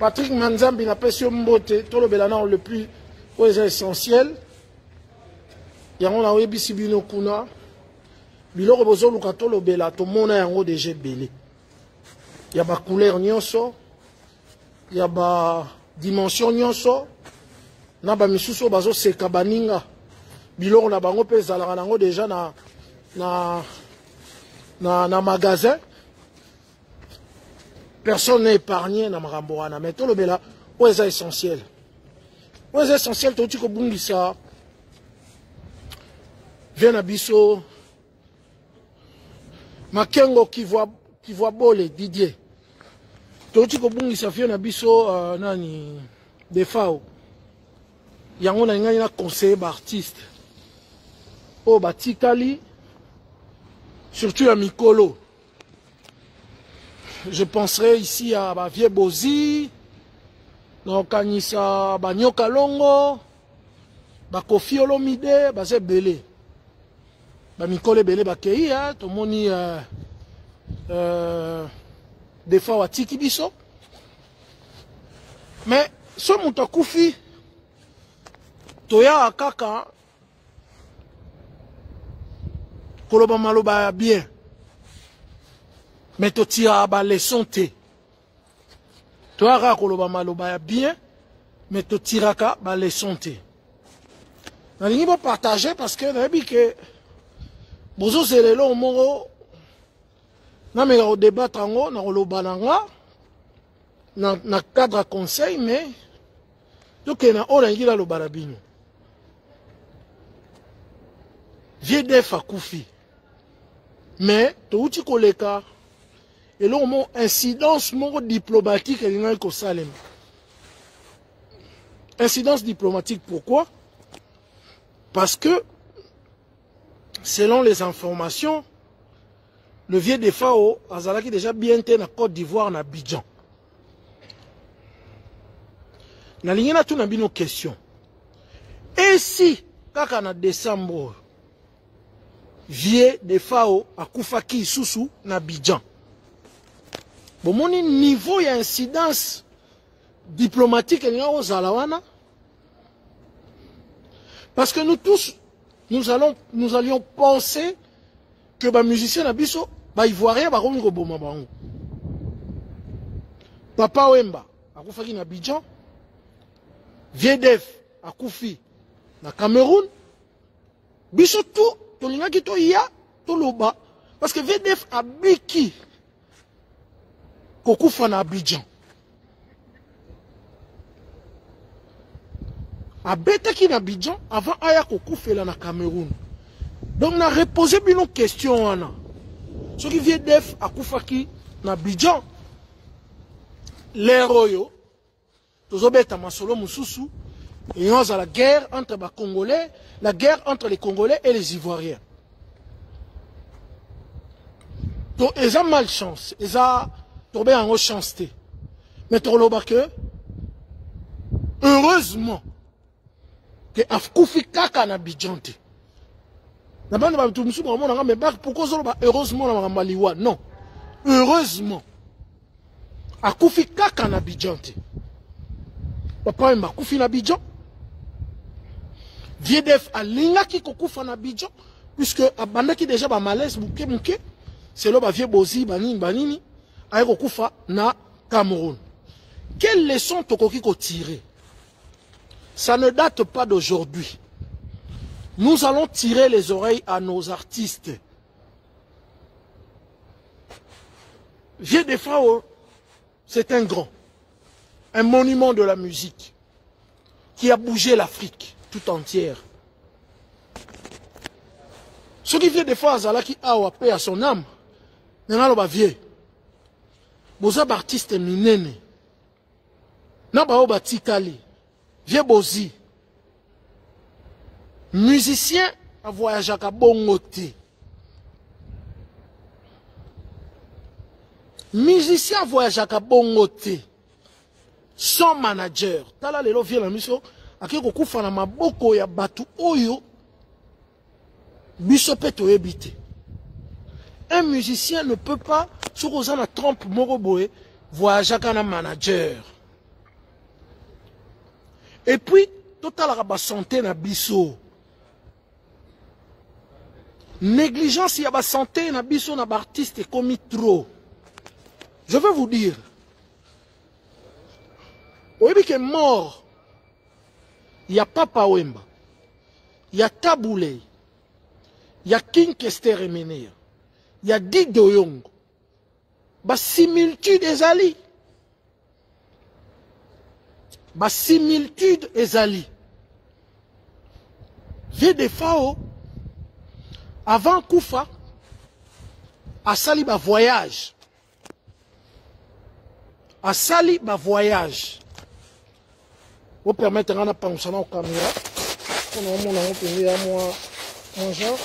Patrick Manzambi n'a pas sur Mbote, tout le Belana le plus essentiel. Il y a un webisi bino kuna. Biloko bozo lukato le bela, tout le monde a un déjà belé. Il y a ma couleur nyonso, il y a ma dimension nyonso, na ba misuso bazo seka baninga. Biloko na bango pe zalaka nango déjà na magasin. Personne n'est épargné dans Maramboana, mais tout le bela, où est essentiel? Où est essentiel? Tout ce que vous ça vient à Bisso, Makengo qui voit Bolé, Didier. Tout ce que vous ça vient à Bisso, nani, des FAO. Il y a un conseiller d'artiste. Oh, Batikali, surtout à Mikolo. Je penserai ici à Vieux Bozi, donc Anissa Banyoka Longo, Kofi Olomide, Bazé Belé. Mikole Belé Bakei, tout le monde des fois à Tiki Biso. Mais ce Moutakufi, Toya Akaka, Koloba Maloba bien. Mais tu tires à leçon te. Tu as koloba maloba bien, mais tu tires à leçon te. On va partager parce que on dit que bozo c'est le long moro. Na me au débattre en na koloba nanga na cadre conseil mais donc na on a ngira lo barabino. Vieux def akufi. Mais tu uti koleka et là, on a incidence diplomatique et incidence diplomatique, pourquoi? Parce que, selon les informations, le vieux de FAO a déjà bien été dans la Côte d'Ivoire, en Abidjan. Na ligne na tout na bino question. Et si, quand en décembre, vieux de FAO a Koufaki Soussou na Abidjan. Bon, mon niveau d'incidence diplomatique aux Alawana. Parce que nous tous, nous allions penser que les musiciens n'abisso, ils voient rien, Papa Wemba, à Koufaki na Abidjan, Viedef, à Koufi, na Cameroun, biso tout, to linga ki to ya, to loba, parce que Viedef a biki. Kokufa na Abidjan. Abeta ki na Abidjan avant aya kokufela na Cameroun. Donc na reposé une question wana. Ce qui vient def akufaki na Abidjan. L'héroyo tozobeta masolo mususu et on a la guerre entre les Congolais, la guerre entre les Congolais et les Ivoiriens. Donc ils ont malchance, ils ont tombé en chancité. Mais que heureusement que Afkoufi Kaka na Bidjante. Pourquoi heureusement non. Heureusement. Akoufi Kaka na Bidjante. Papa m'a Koufi na Bidjan. Viedef a linga ki kokoufa na Bidjan. Puisque abanda ki déjà ba malaise mouke. C'est là ba vie bozi banini. Aïe na Cameroun. Quelle leçon tokoki ko tirer? Ça ne date pas d'aujourd'hui. Nous allons tirer les oreilles à nos artistes. Vieux de Fao, c'est un grand, un monument de la musique qui a bougé l'Afrique tout entière. Ce qui vient de Fao, Azalaki a paix à son âme. Maintenant, le vieux. Boza artiste minene. Naba oba tikali. Vieux bozi. Musicien a voyagé à Bongote. Musicien a voyagé à Bongote. Sans manager. Tala lelo vient la mission. Ake kokufa na maboko ya batu oyo. Biso peto ebite. Un musicien ne peut pas, sur Osana Trump Moroboé, voyager avec un manager. Et puis, total la santé na biso. Négligence, il y a la santé na biso na artiste commis trop. Je veux vous dire, oui, qui est mort, il y a Papa Wemba, il y a Taboulé, il y a King Kester Emenea, il y a Dido Yongo, ba similitude ezali. Ba similitude ezali. Vie de Fao, avant Koufa, a sali ba voyage. A sali ba voyage. Vous permettez de penser au caméra. Mon genre.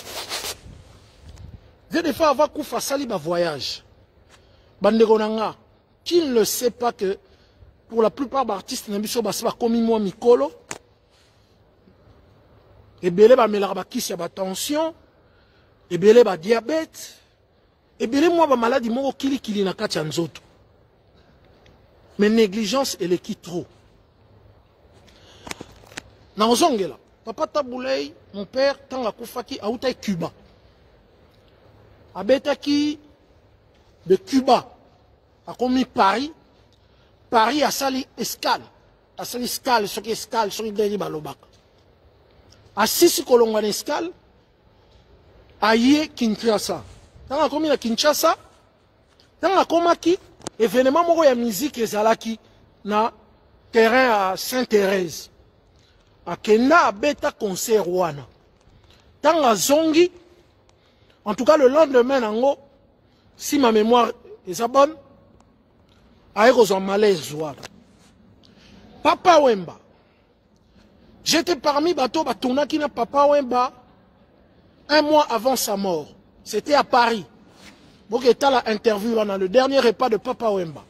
Vie de Fao, avant Koufa, sali ba voyage. Bandegonanga, qui ne sait pas que pour la plupart des artistes, ils sont comme moi, Mikolo. Et bien, ils ont la tension. Et bien, ils ont diabète. Et bien, moi, les maladies, ils ont des mais négligence, elle est qui trop. Dans Zongela, Papa Taboulay, mon père, tant la Koufaki, a outé Cuba. Abetaki de Cuba, a commis Paris. Paris a sali escale. A sali escale, ce qui est escale, ce qui est derrière Balobak. A Sisi Kolongan escale, a Yé Kinshasa. Dans la commune de Kinshasa, dans la Komaki, événement moko ya musique ezalaki na terrain à Sainte-Thérèse. A Kenda a beta concert wana. Dans la Zongi, en tout cas le lendemain, nango, si ma mémoire est bonne, en malaise. Papa Wemba. J'étais parmi bateau qui n'a Papa Wemba un mois avant sa mort. C'était à Paris. Donc il était à l'interview dans le dernier repas de Papa Wemba.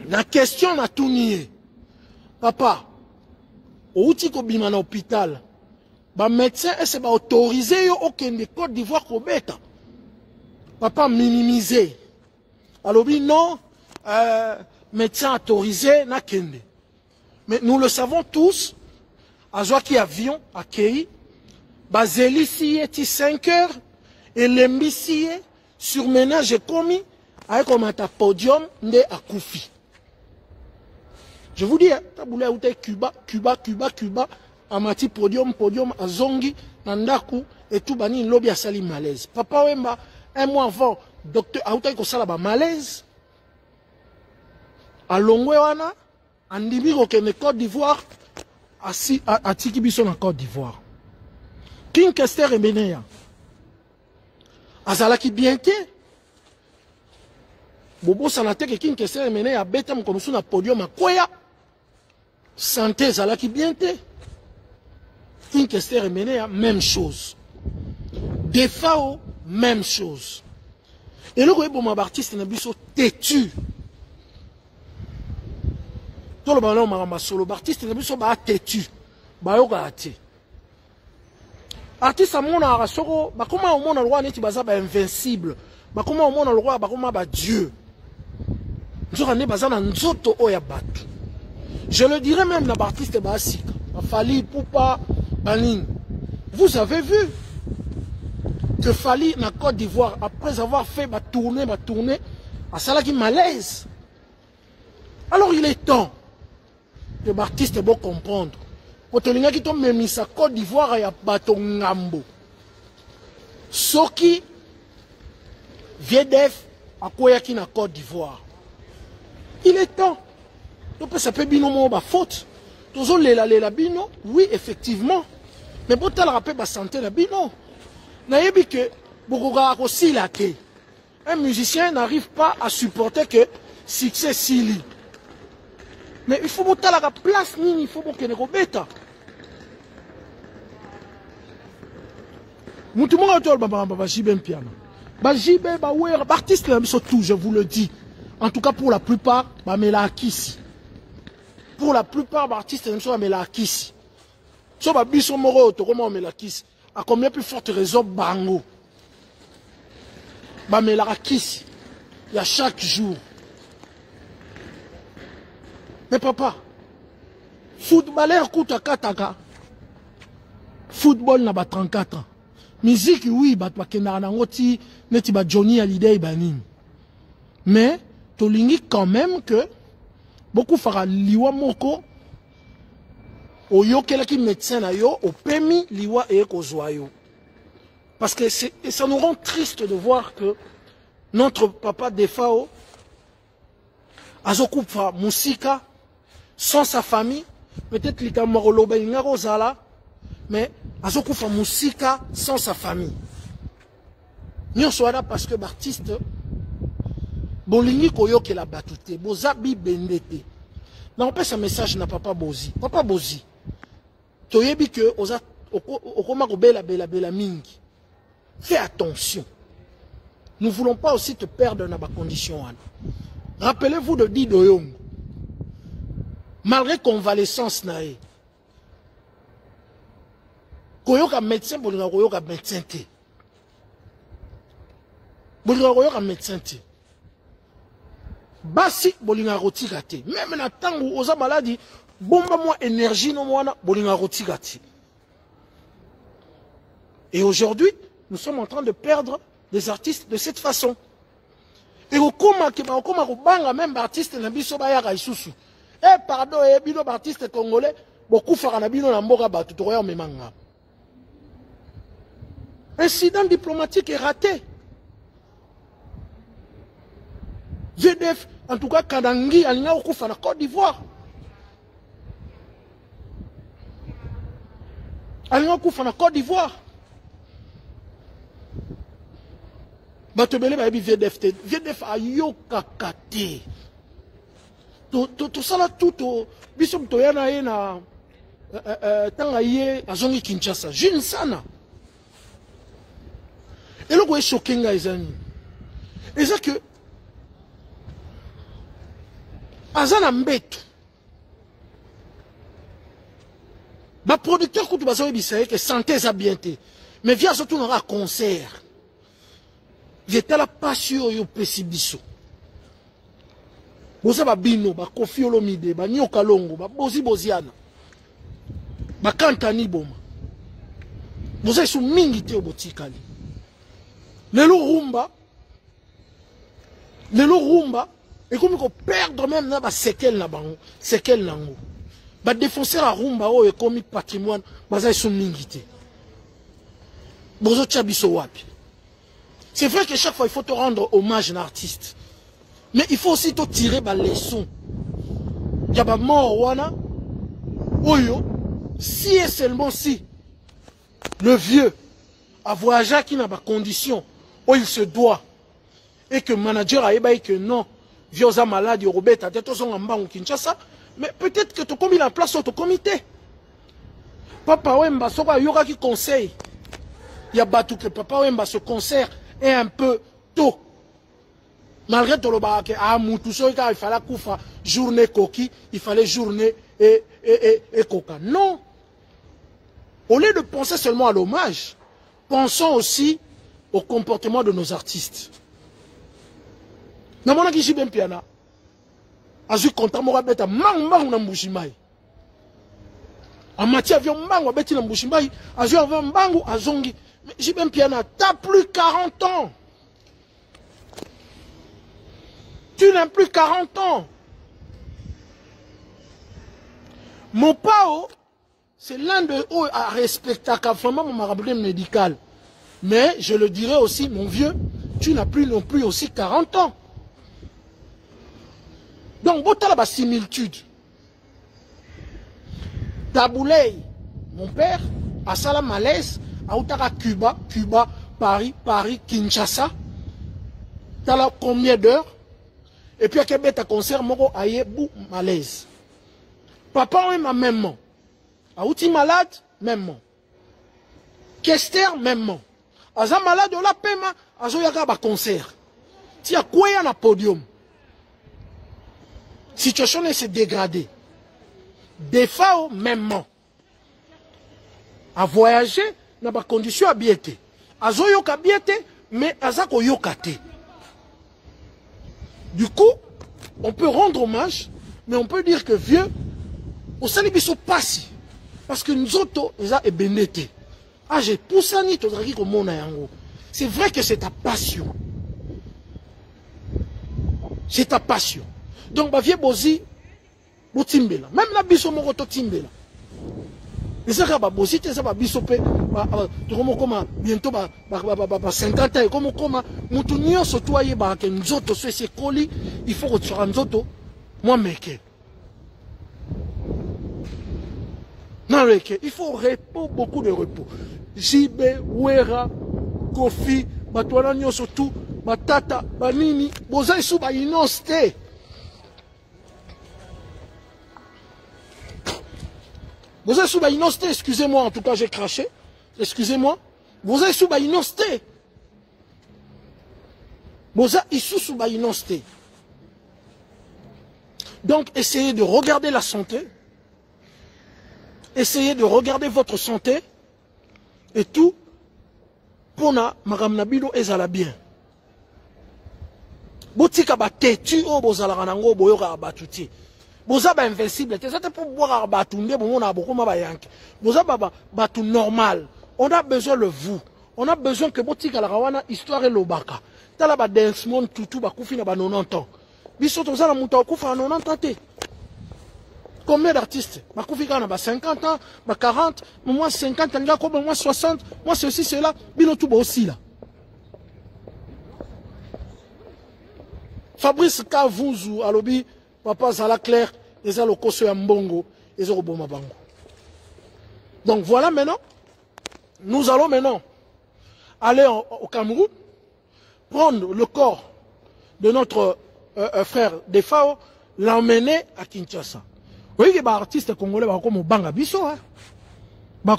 La question n'a tout nié. Papa, au Outiko Bima na hôpital, ba médecin est autorisé au Côte d'Ivoire ko beta. Papa minimisé. Alors oui non. Médecin autorisé na kende. Mais nous le savons tous, à Zouaki avion, à Kei, Bazeli siye ti 5 heures, et l'embi sur ménage commis, avec un podium, nde à Koufi. Je vous dis, Taboulé Outé Cuba, à mati podium, à Zongi, Nandaku, et tout bani lobby à sali malaise. Papa Wemba, un mois avant, docteur Aouté Kosalaba malaise, à Longwewana, en Ndimiro qui est Côte d'Ivoire, à Tikibiso en Côte d'Ivoire. King Kester Emenea, Azalaki bienté. Bobo Sanate que King Kester Emenea, Betam comme sur un podium à Koya. Santé Zalaki bienté. King Kester Emenea, même chose. Defao, même chose. Et le gars, bon, artiste n'a pas têtu. Tout le monde m'a solo artiste ne biso ba têtu ba yoka ati artiste amona rasoko ba comment au monde roi neti baza ba invincible ba comment au monde roi ba comment ba dieu nzoka ne baza na nzoto oya batu. Je le dirais même na artiste ba sika ba Fali Poupa Banine. Vous avez vu que Fali na Côte d'Ivoire après avoir fait ba tourner à salaki malaise. Alors il est temps que l'artiste doit comprendre. Quand on a qui tombe même sa Côte d'Ivoire et à bateau ngambo. Ce qui VDF à quoi qui na Côte d'Ivoire. Il est temps. Donc ça peut bino mo ba faute. Toujours la bino, oui effectivement. Mais bon tal rappel ba santé la bino. Na yebi que bokoga aussi la té. Un musicien n'arrive pas à supporter que succès sili. Mais il faut monter la place, il faut que nous bêta. Tout le monde a dit piano. Artiste, surtout, je vous le dis. En tout cas, pour la plupart, pour la plupart d'artistes, ils sont melakis. Si on a biso moro, comment melakis? À combien plus forte raison, bango. Melakis. Il y a chaque jour. Mais papa, Footballeur kuta kataka. Football n'a pas 34 ans. Musique, oui, bah, neti ba Johnny Hallyday banin. Mais, tolingi quand même que, beaucoup fera liwa moko, oyo kelaki médecin na yo, au pemi liwa e kozwayo. Parce que ça nous rend triste de voir que notre papa Defao, azokufa musika, sans sa famille, peut-être lika moroloba ingaro zala, mais azokufa musika sans sa famille. Nyon soara parce que l'artiste, bolingi koyo ke la batute, bozabi bendete. Non, pas ce message n'a papa Bozi. Papa Bozi. Toyebi que oza okoma ko bela mingi. Fais attention. Nous ne voulons pas aussi te perdre dans ma condition. Rappelez-vous de Dido Yong. Malgré convalescence nae. Koyoka médecin bolinga koyoka médecin te. Bolinga koyoka médecin te. Basi bolinga rotika te. Même na tango oza maladi bomba moi énergie no mwana bolinga rotika te. Et aujourd'hui, nous sommes en train de perdre des artistes de cette façon. Et au koma banga même artiste na biso ba ya isusu. Eh pardon, bino artiste congolais, beaucoup fera na bino na mboka batu to ya memanga. Incident diplomatique est raté. VDF, en tout cas Kandangi alinga okufa na Côte d'Ivoire. Alinga okufa na Côte d'Ivoire. Batobele ba bi VDF te. VDF ayoka kate. To sala tout biso mtoyana ye na tanga ye azongi Kinshasa. Jeune sana. Et le quoi est choqué ezani. Et ça que azana mbeto. Ba producteur kutu bazo bisaye que santé za bienté. Mais via surtout dans un concert. J'étais la passion yo pesibiso. Boza ba bino, ba Kofi Olomide, ba Nyoka Longo, ba Bozi Boziana. Ba Kantani Boma. Boza isu mingi te obotikali. Lelo rumba, et comme qu'on perdre même na ba sekel na bango, sekel nango. Ba défoncer la rumba o e comme patrimoine, baza isu mingi te. Bozo chabiso wapi. C'est vrai que chaque fois il faut te rendre hommage à un artiste. Mais il faut aussi te tirer ma leçon. Il y a pas mort wana. Oyo, si et seulement si le vieux a voyagé qui n'a pas condition où il se doit et que le manager a ébahi que non, vieux a malade, Robert a tête en bas au Kinshasa, mais peut-être que tu as mis en place au comité. Papa Wemba, soka yoga qui conseille. Il y a battu que Papa Wemba ce concert est un peu tôt. Malgré tout le bac, il fallait koufa journée coquille, il fallait journée et coca. Non. Au lieu de penser seulement à l'hommage, pensons aussi au comportement de nos artistes. Namona ki jibem piana. Azu konta mo rabeta mang na mbushimai. Amati avion mang beti na mbushimai, azu avion mbangu azongi. Jibem piana, t'as plus 40 ans. Tu n'as plus 40 ans. Mon pao, c'est l'un de eux à respecter vraiment mon marabout médical. Mais je le dirais aussi, mon vieux, tu n'as plus non plus aussi 40 ans. Donc, bota la similitude. Taboulay, mon père, à Salam Malaise, à Outara Cuba, Paris, Kinshasa. T'as là combien d'heures? Et puis à Québec, à concert, moro aye bou malaise. Papa ou ma même. A outil malade, même. Kester, même. Aza malade, on la paiement, azo yaga ba concert. Tia quoi y a na podium. Situation est se dégradée. Des fois, même. À voyager, n'a pas condition à biété. Azo yoka biété, mais aza ko yokate. Du coup, on peut rendre hommage, mais on peut dire que vieux, Au sali biso pasi. Parce que nous autres, ils ont ebendete. Ah, j'ai poussé ni to dragi comme mon yango. C'est vrai que c'est ta passion. C'est ta passion. Donc, bah, vieux bozi, bo timbela. Même la biso moko to timbela. Et ça, bah, bozi, ça va biso pe, comme bientôt, 50 ans, comme, moutounio, surtout, bah, que nous autres, c'est colis, il faut que tu sois nous autres, moi, mec. Non, il faut repos, beaucoup de repos. Jibe, Wera, Kofi, Batouana Nyoso tout, Batata, Banini, Boza Isu ba inosté. Boza Isu ba inosté, excusez-moi, en tout cas j'ai craché. Excusez-moi. Boza Isu ba inosté. Boza Isu ba inosté. Donc essayez de regarder la santé. Essayez de regarder votre santé et tout pour na makamna bino ezala bien. Botika ba tetu o bozala ranango boyoka batuti. Boza ba invincible, c'est pour boire batunde bon na bokoma ba yanke. Boza ba batu normal. On a besoin de vous. On a besoin que botika la rawana histoire et lobaka. Tala ba dance monde tutu ba kufi na ba 90 ans. Biso tozala muta kufa na 90 ans. Combien d'artistes? Ma Koufika n'a pas 50 ans, ma 40, moi 50, moi 60, moi ceci, cela, Binotou aussi là. Fabrice Kavunzu, Alobi, Papa Zala Claire, les Alokoso Yambongo, les Oroboma Bango. Donc voilà maintenant, nous allons maintenant aller au Cameroun, prendre le corps de notre frère Defao, l'emmener à Kinshasa. Vous voyez que les artistes congolais sont comme Banga Bisso.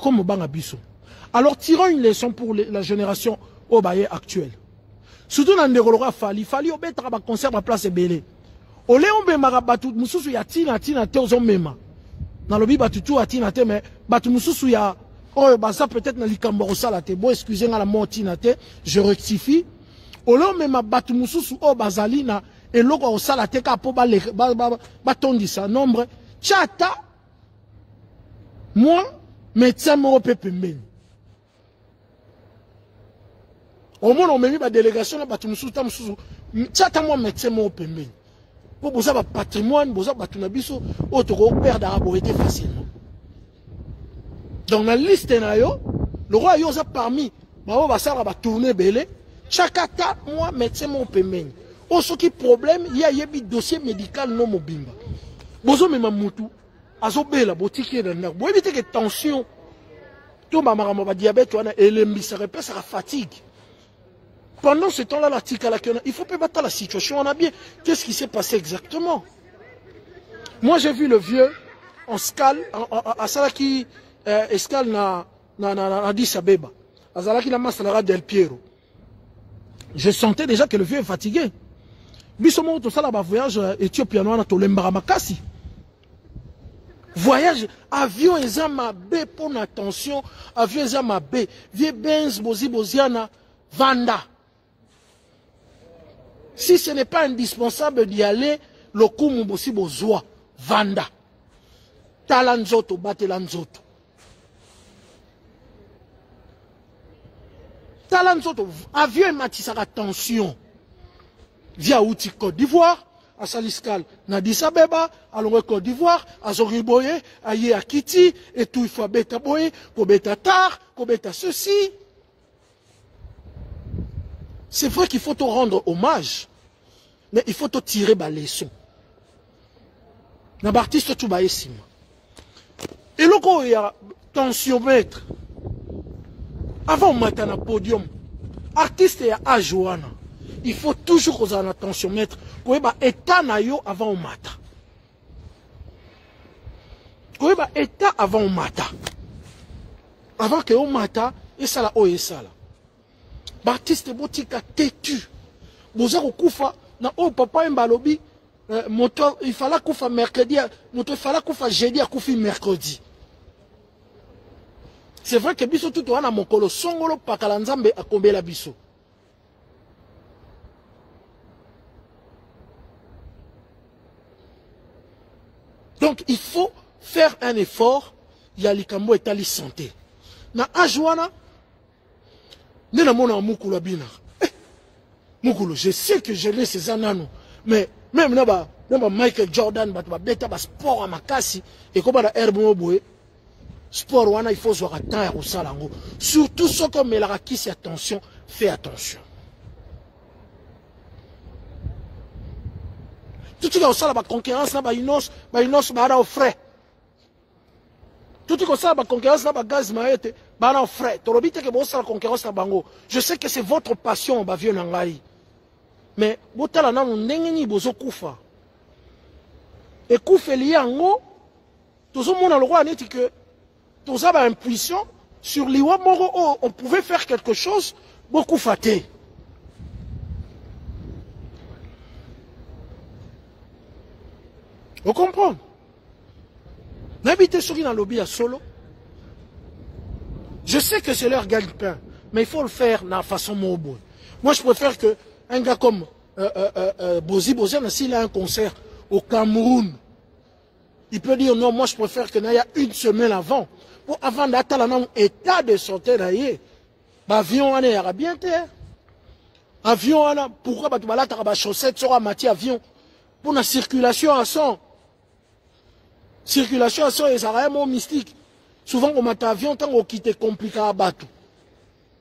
Comme Banga Bisso. Alors tirons une leçon pour la génération Obaye actuelle. Surtout dans le Ndegolora Fali au betre à concert à place Belé. Au léon Bemara Batou, Moussou ya tina te aux hommes. Dans le bi Batutu a tina te, mais Batou Moussou ya. Oh, ça peut-être dans l'Ikamboro Salate. Bon, excusez-moi la mort tina te, je rectifie. Au léon Bemara Batou Moussou au Bazalina et l'eau au Salate Kapo Batondisa nombre. Tchata, moi, médecin mon pépé. Au moins, on m'a mis ma délégation, tchata, moi, médecin mon pépé. Pour vous avoir patrimoine, vous avoir batunabiso, autre père d'araborité facilement. Dans la liste, le roi Yosa parmi, ma va ça va tourner belé, tchakata, moi, médecin mon pépé. Au ce qui problème, il y a un dossier médical non mobimba. Bozo me mamutu azobela botiki na ndako bo éviter que tension to mamarama ba diabète wana elembi ça répète ça fatigue. Pendant ce temps-là la tika la il faut pas battre la situation on a bien qu'est-ce qui s'est passé exactement. Moi j'ai vu le vieux en scale à Salaki escale na Addis Abeba à Salaki la Massalara del Piero. Je sentais déjà que le vieux est fatigué. Bisomo to sala ba voyage éthiopien wana to lembara makasi. Voyage avion ezama be pour attention avion ezama be vie Benz bozi boziana vanda. Si ce n'est pas indispensable d'y aller le kumu bosi bozwa vanda. Talanzoto batelanzoto. Talanzoto avion matisaka attention. Via outil Côte d'Ivoire, à Saliskal, Addis Abeba, à Longue Côte d'Ivoire, à Zoriboye, à Yéakiti, et tout, il faut bêta boye, pour bêta tar, pour bêta ceci. C'est vrai qu'il faut te rendre hommage, mais il faut te tirer la leçon. N'abartiste tout baissima. Et là, quand il y a tensiomètre, avant de mettre un podium, artiste et à Joana. Il faut toujours qu'on ait attention maître pour état nayo avant au matin. Pour état avant au matin. Avant que au matin et ça là et ça là. Baptiste botika têtu. Boza kufa na o papa mbalobi moto il fallait kufa mercredi moto il fallait kufa jeudi à kufi mercredi. C'est vrai que biso tout wana mokolo songolo pakala nzambe akombela biso. Donc il faut faire un effort, il y a likambo etali santé. Na ajwana, ne na mona mukulu bina. Mukulu, je sais que je l'ai ces anano, mais même là-bas, Michael Jordan, beta sport à makasi, et comme la herbe moboé, sport wana il faut jouer à temps et au salango. Surtout ce comme la qui c'est attention, fais attention. Tout ce qui est au sala ba concurrence na ba inos ba au frais. Tout ce qui est au sala ba concurrence na ba gaz maete ba au frais. Torobite que bo sala concurrence na bango. Je sais que c'est votre passion ba vieux nangai. Mais botala na ndenge ni bozo kufa. Et kufa lié ango tozo mona le roi neti que toza ba impuissant sur liwa moro on pouvait faire quelque chose beaucoup faté. Vous comprenez? N'habitez sur dans lobby à solo. Je sais que c'est leur gagne-pain, mais il faut le faire de la façon mobo. Moi, je préfère que un gars comme Bozi, s'il a un concert au Cameroun, il peut dire non, moi je préfère que il y a une semaine avant. Pour avant d'attendre un état de santé d'ailleurs, l'avion en est bien terre. Avion en pourquoi tu vas là, tu as chaussette sur la matière avion pour la circulation à son. Circulation à son et ça vraiment mystique. Souvent on m'a avion tant qu'on quitte compliqué à battre.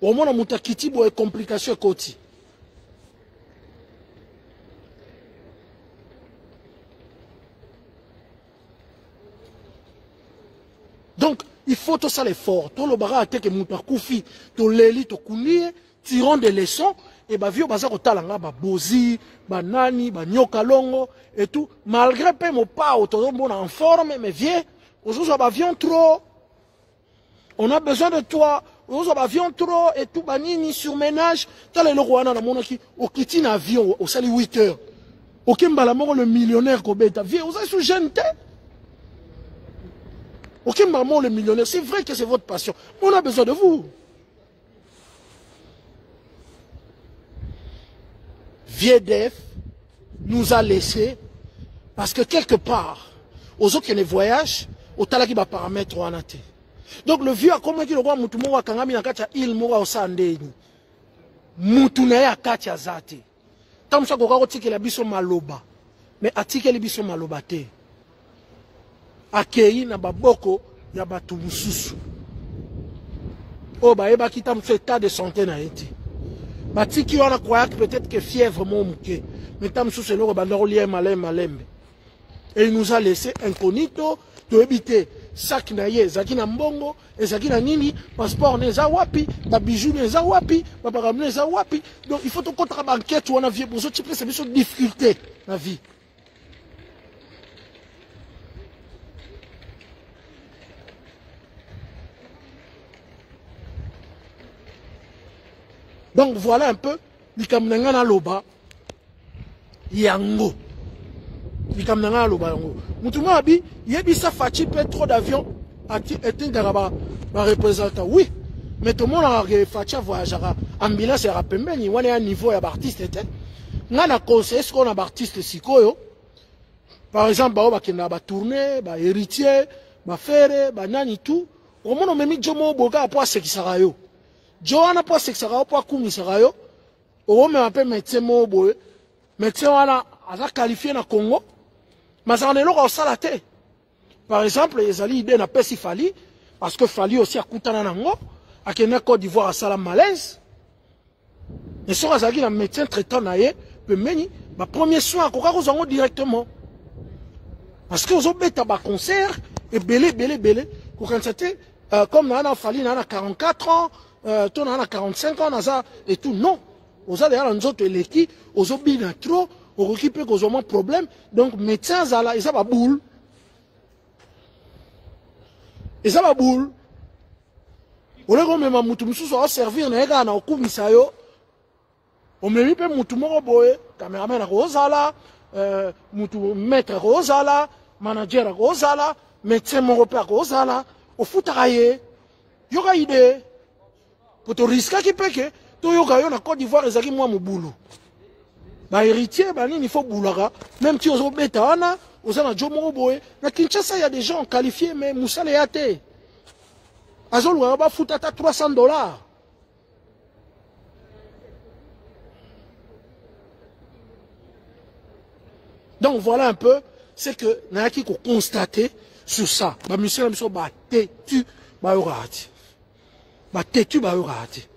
Au moins on m'a quitté pour complication côté. Donc, il faut tout ça l'effort. Tout le barra que mouta koufi, tout l'eli, tout kounie, tirant des leçons, et bah, vieux bazar au talanga, bah, bozi, bah, nani, bah, nyoka longo, et tout. Malgré peu, mon pas, autour bon en forme, mais vieux, aujourd'hui, bah, viens trop. On a besoin de toi. Aujourd'hui, bah, viens trop, et tout, bah, nini, surménage. T'as les lorouana, dans mon qui, au quitte avion, au sali 8 heures. Au Kimbalamoro, le millionnaire, Kobeta, vieux, vous êtes sous jeune, ok, maman, le millionnaire, c'est vrai que c'est votre passion. On a besoin de vous. VDF nous a laissé parce que quelque part, aux autres qui ne voyagent, au talaki va paramètre en athée. Donc le vieux a commencé le roi Moutumo Kangami na kacha il moura au sandeni. Moutuna ya kacha zate. Tam sa ko tiki la biso maloba. Mais atiki la biso maloba te. Akei na baboko ya batu mususu. Oh ba eba kita mfe état de santé na eti. Batiki wana croyait peut-être que fièvre mon mouké. Mais tam sous le bandoro lié malembe. Et il nous a laissé incognito de éviter sac na ye zaki na mbongo et zaki na nini passeport neza wapi ba bijoux neza wapi ba paramne neza wapi. Donc il faut to contre banquette ou on a vie pour ça tu peux c'est une difficulté la vie. Donc voilà un peu, likamnanga loba yango. Likamnanga loba yango. Moutouma abi, yebi sa fachi peut trop d'avions est un représentant. Oui, mais tout le monde a fachi voyagera. Ambulance et rapembe ni wane un niveau ya artiste était. Ngana conseil ce qu'on a artiste sikoyo. Par exemple, ba kenda ba tourner, ba héritier, ba faire, ba nani tout. Au moins on me mis jomo boga pour ce qui sera yo. Joana pas sexara pas kumisara yo o me appelle médecin mo boye médecin wana aza qualifié na Congo mais en eloko au salate par exemple les ali idée na pesi fali parce que fali aussi akutana nango akena Côte d'Ivoire à sala malaise et so azaki na médecin traitant na ye pe meni ba premier soin akoka kozango directement parce que ozo beta ba concert et belé ko kantate comme na fali na 44 ans ton a 45 ans et tout non aux allez nous autres les qui aux obines trop au récupérer aux hommes problème donc médecin zala et ça va boule et ça va boule au lieu que même mutumu soit servir na ega na okumisa yo on me pe mutumu boye cameraman rozala mutu maître rozala manager rozala médecin mon repère rozala au foutaye yoga idée pour te risquer qui peut que tu yoga na Côte d'Ivoire ezaki moi moboulou ba héritier ba nini faut boulaka même si ozo beta wana Aux Anadjo Moroboé. Na Kinshasa, il y a des gens qualifiés, mais Moussa Léate. Azol Ouaraba foutata $300. Donc voilà un peu ce que Naki a constaté sur ça. Bah monsieur bah têtu bah orati. Bah têtu bah orati.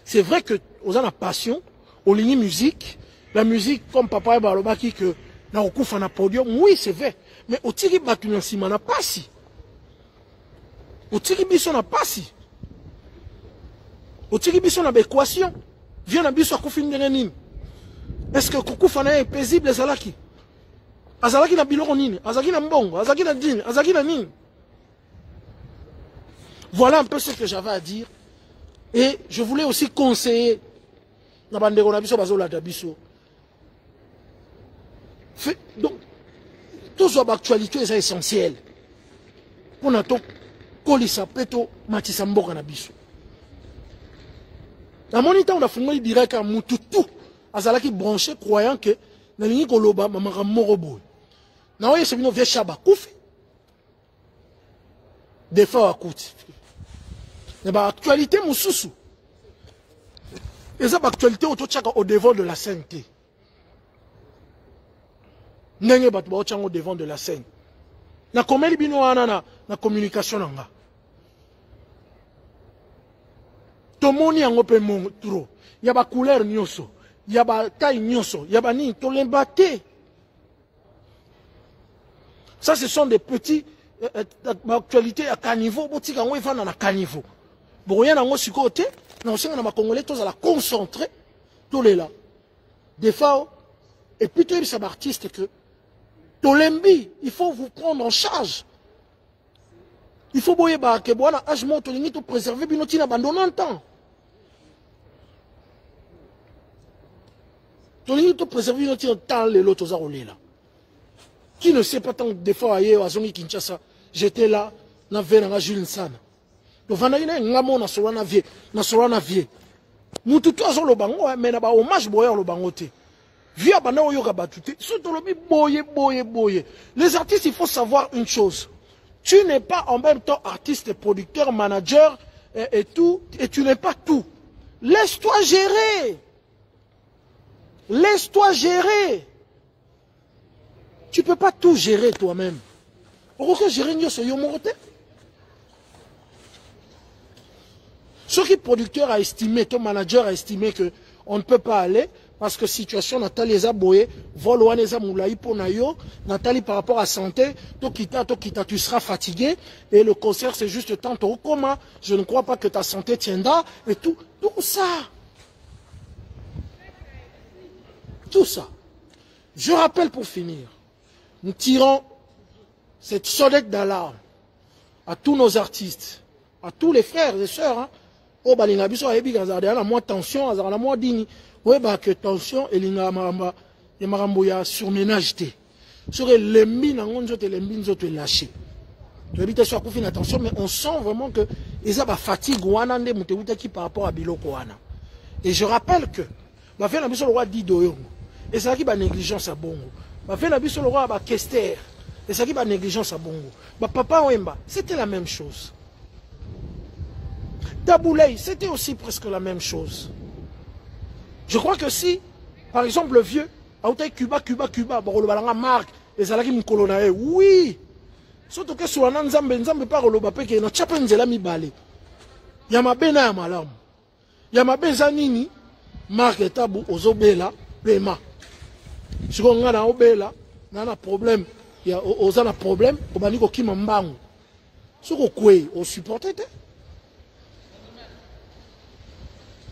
C'est vrai que aux a la passion, au ligne musique, la musique comme papa et balobaki que na okufa na podium, oui c'est vrai. Mais au tiri batu na sima na pasi. Au tiri biso na pasi. Au tiri biso na équation. Viens na biso akufi ndeneni. Est-ce que okufa na est paisible zalaki? Azalaki na biloko nini? Azalaki na mbongo, azalaki na dîne, azalaki na nini? Voilà un peu ce que j'avais à dire. Et je voulais aussi conseiller na bandeko na biso bazolata biso. Donc, tout ce actualité est essentiel. Pour na to kolisa peto matisa mboka na biso. Na monita on a fumé direct à mututu. Azalaki branché croyant que na lingi koloba mamaka morobo. Na oye sebino via shaba kufi. Des fois à coûte. Mais bah actualité mususu. Et ça actualité au devant de la scène. Nenge batu ba au devant de la scène. Na komeli bino ana na communication nanga. Tomoni yango pe mon trop. Ya ba couleur nyoso, ya ba taille nyoso, ya ba ni to lembate. Ça ce sont des petits actualités à caniveau, botika ngo ifana na caniveau. Boya nango sikote, na osenga na makongolais tous à la concentrer tous les là. Des fois et puis tu es ça artiste que Tolembi, il faut vous prendre en charge. Il faut boyer ba ke boana âge monte lingi to préserver binoti na abandonnant temps. Tolingi to préserver binoti temps les lots aux arolés là. Qui ne sait pas tant des fois ailleurs à Zongi Kinshasa, j'étais là, na vena Jules Nsana. Le vanaïne ngamo na solana vie. Mututu azo lo bango mais na ba hommage boyer lo bangote. Via bana oyoka batute, surtout le boye. Les artistes, il faut savoir une chose. Tu n'es pas en même temps artiste, producteur, manager et tout, et tu n'es pas tout. Laisse-toi gérer. Laisse-toi gérer. Tu ne peux pas tout gérer toi-même. Pourquoi gérer ce yomorote? Ce qui producteur a estimé, ton manager a estimé que on ne peut pas aller parce que situation Nathalie eza boye, vol wana eza moulaï pour nayo, Nathalie par rapport à santé, tokita, tu seras fatigué et le concert c'est juste tant au coma, je ne crois pas que ta santé tiendra et tout ça. Tout ça. Je rappelle pour finir, nous tirons cette sonnette d'alarme à tous nos artistes, à tous les frères et sœurs, hein. Oh, balinga biso ayebi kazarde na moi tension, azara na moi dini. Ouais, bah, que tension, et l'inga maramba, et marambo ya surménage te. Sur les mines, on zote les mines zote lâché. Tu habites sur la attention, mais on sent vraiment que ils ont la fatigue ouanande mutewuta qui par rapport à biloko wana. Et je rappelle que, bah, fait la mission le roi dit doyo. Et ça qui va négligence à bongo. Bah, fait la mission le roi bah, Kester. Et ça qui va négligence à bongo. Bah, papa Wemba, c'était la même chose. Taboulay, c'était aussi presque la même chose. Je crois que si, par exemple, le vieux, Cuba, bon, le balanga marque, les alaki m'kolonae, oui. Surtout que sur un nzambe pas le bapé qui est dans chapenzela mi balé. Yamabena yamalam. Yamabeza nini, marque tabou, ozobela, pema. Si on a obela, n'a problème, il y a un problème, au baniko qui m'embango. Ce qu'on au supporter.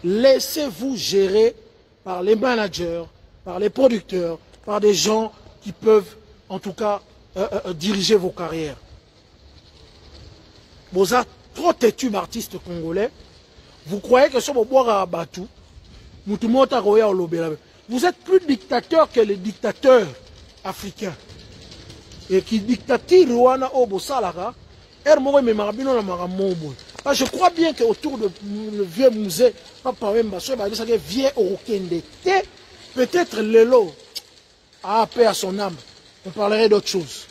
Laissez-vous gérer par les managers, par les producteurs, par des gens qui peuvent en tout cas diriger vos carrières. Vous êtes trop têtu artistes congolais. Vous croyez que sur vos bois à Batou, vous êtes plus dictateur que les dictateurs africains. Et qui dictatent Rwanda au Bossalara, je crois bien qu'autour du vieux musée, Papa Wemba, vieux Orokende, peut-être Lelo a paix à son âme. on parlerait d'autre chose.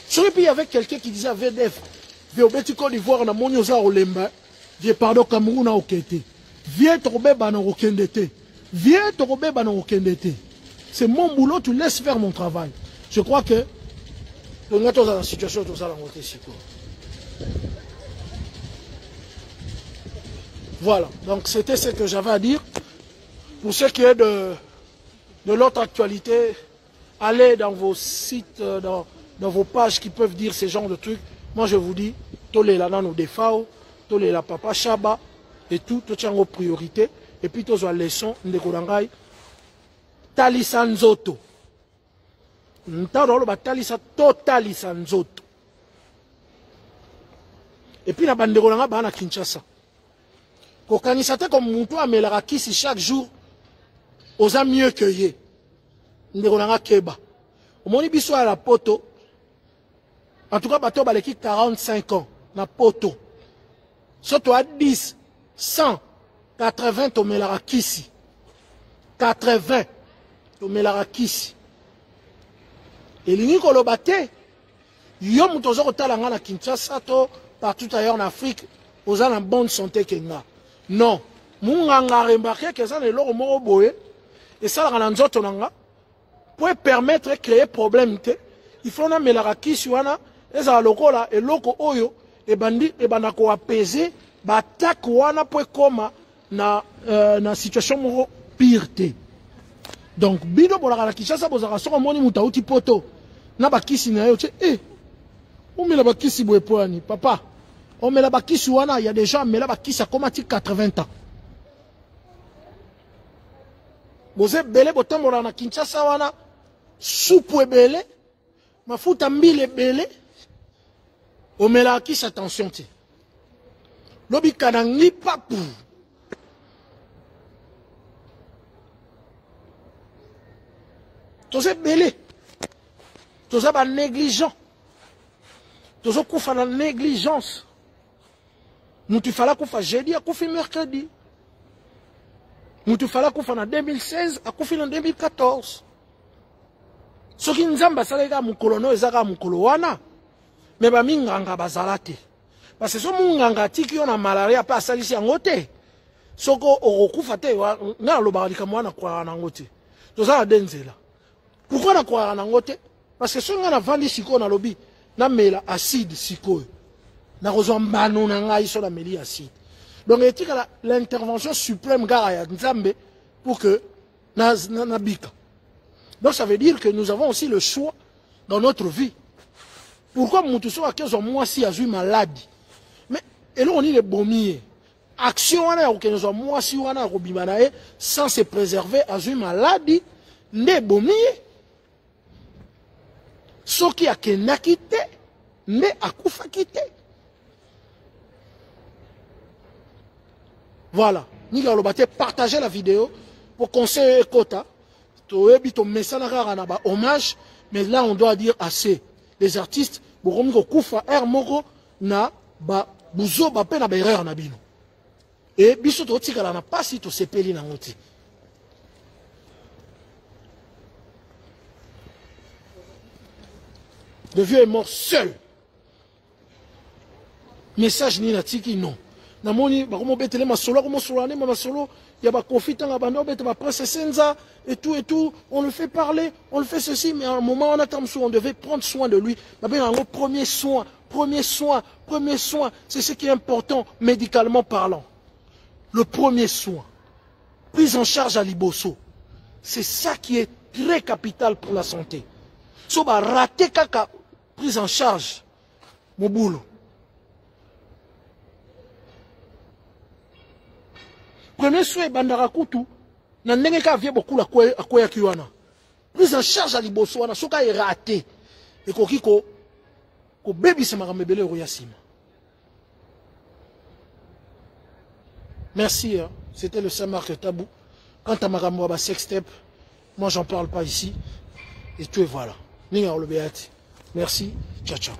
Sur puis il y avait quelqu'un qui disait à VDF, Véobeti Côte d'Ivoire, na monyoza olemba, vieux pardon Cameroun a okete. Viens tomber bana okendete. Viens tomber bana okendete. C'est mon boulot, tu laisses faire mon travail. Je crois que on est dans la situation tout ça dans votre ici. Voilà, donc c'était ce que j'avais à dire. Pour ce qui est de l'autre actualité, allez dans vos sites, dans vos pages qui peuvent dire ce genre de trucs. Moi je vous dis, tous les là nous défao, tous les là papa Chaba et tout tient aux priorités. Et puis tous les leçons de Korangai, Talisa Nzoto. Ntaro ba Talisa totalisa Nzoto. Et puis la bande de Korangai ba na Kinshasa. Kokanisate comme Moutou amelara kisi chaque jour. Osa mieux que ye. Ndekonanga keba. Omoni biso à la poto. En tout cas, bateau baleki 45 ans. Na poto. Surtout à 10, 100, 80 tomelara kisi. 80 tomelara kisi. Et l'ini kolobate. Yo moutozo kotalanga na Kinshasa to partout ailleurs en Afrique. Osa na bonne santé kenga. Non. Munganga remarqué que ça ne l'eau moro boye. Et ça, pour permettre de créer problème, il faut que la rakisi wana, et ça lokola et loko oyo et bandi et banako apaiser, batak wana pour comme na situation moro pire. Donc bido bola la Kinshasa bozaka soko moni mutauti poto na bakisi na yo eh on met la bakisi boye poani papa on met la bakisi wana il y a des gens mais la bakisi a commencé 80 ans. Vous êtes belé, vous êtes na Kinshasa wana, soupe belé, mafuta mbile belé, o mela kis attention ti. Lobi kanangi papu. Tous êtes belé, tous êtes négligent, tous êtes koufa na négligence. Nous tu fala koufa jeudi, à koufi mercredi. Moutou fala koufa en 2016, a koufi en 2014. Ce qui nous a basalega mukolono ezaka mukolo wana, mais ba minganga bazalate. Parce que so munganga tiki on a malaria pa salisi angote. Soko okufa te na loba likamwana kwa na ngote. Toza denzela. Pourquoi na kwa na ngote? Parce que so ngana vandi siko na lobi na mela acide siko. Na kozomba no na ngai so na meli acide. Donc, il y a l'intervention suprême pour que Nabika. Donc, ça veut dire que nous avons aussi le choix dans notre vie. Pourquoi Moutousso a 15 mois si a eu maladie? Mais, et là, on est les baumiers. Action, on a 15 mois si on a robimanae sans se préserver à eu maladie, ne baumiers. Ce qui a kenakité, ne akufakité. Voilà. Nous allons partager la vidéo pour conseiller Kota. Hommage. Mais là, on doit dire assez. Les artistes, et biso to tika na pasi to sepeli na ngoti. Le vieux est mort seul. Message ni na tiki non. Namoni bakomo betele masolo komo solane masolo ya ba confita nga bando bete ba prince Senza et tout on le fait parler on le fait ceci mais à un moment on attend on devait prendre soin de lui le premier soin c'est ce qui est important médicalement parlant. Le premier soin, prise en charge à Liboso, c'est ça qui est très capital pour la santé. So ba rater kaka prise en charge mon boulot. Premier soin bandara kutu na ndenge ka vie beaucoup la koya kiwana. Prise en charge à Liboso wana soka est raté et ko baby se maramebele royasima. Merci, hein. C'était le Saint-Marc Tabou. Quant à Maramouaba Sextep, moi j'en parle pas ici. Et tout est voilà. Merci, ciao ciao.